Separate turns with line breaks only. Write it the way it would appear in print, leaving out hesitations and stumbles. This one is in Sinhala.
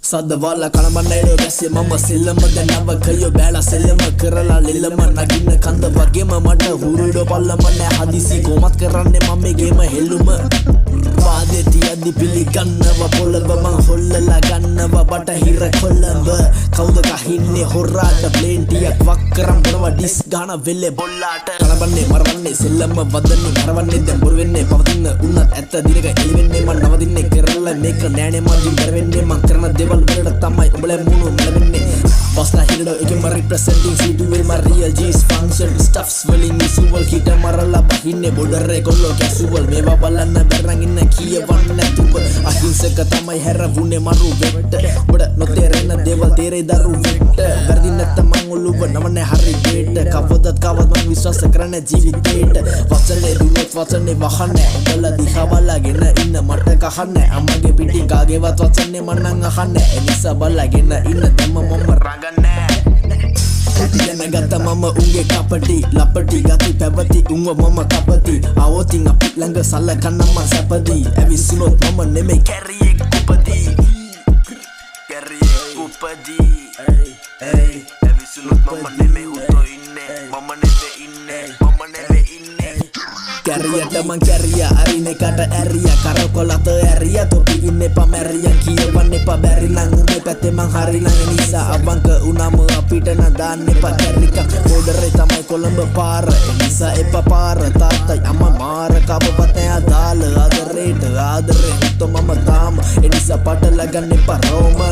සදවල කනබන්නේලෝ දැස්සේ මම සෙල්ලම දැනව කයෝ බෑලා සෙල්ලම කරලා ලෙල්ලම නගින්න කන්ද වගේම මට හුරුඩෝ පල්ලම නෑ හදිසි කොමත් කරන්නේ මම මේ ගේම හෙල්ලුම පාදේ තියද්දි පිළිගන්නව පොළඹ මං හොල්ලලා ගන්නව බටහිර කොළඹ කවුද කහින්නේ හොරාට ප්ලේන් ටියක් වක් කරන් බොනවා ඩිස් ගාන වෙලේ බොල්ලාට කනබන්නේ මරවන්නේ සෙල්ලම වදන්නේ මරවන්නේ දැන් බොරු වෙන්නේ පවතින උන්නත් ඇත්ත දිනක එළි වෙන්නේ මං නවදින්නේ කරලා මේක නෑනේ මං ජීව කරවෙන්නේ මං කරන දේවල් වලට තමයි උඹලා මුණු මෙලවෙන්නේ Bossla hero again my representing city with my real G's function stuff swelling visual kita marala bahinne border re kollo casual mewa balanna berrang inna kiyawanna නැතුව අහිංසක තමයි හැරවුනේ මරු වෙට ඔබ නොතේරෙන දේවල් තේරේ දරු වෙට වැරදි නැත්නම් මං ඔළුව නමන්නේ හරි දෙට කවදත් මං විශ්වාස කරන ජීවිතේට වචනේ දුන්නොත් වචනේ වහන්නේ උඹලා දිහා බලාගෙන ඉන්න මට කහන්නේ අම්මගේ පිටින් කාගේවත් වචනේ මං නම් අහන්නේ ඒ නිසා බලාගෙන ඉන්න දැම්ම මම රඟන්නේ Gata mama unge kapati lapati gati pebati unwa mama kapati awotin api langa salakan nama sapadi avisunot mama neme carry kupadi hey avisunot mama neme uto inne mama neme inne Carrier man carrier arine kata area karakolata area topi inne pamerian kiyawanne pa beri nang umbe pete mang hari nang nisa abang ke unama apita na danne pa carrika modere tamai kolamba para nisa epa para tatai amma mara kabapate adala adare utto mama tama enisa patala ganne pa roma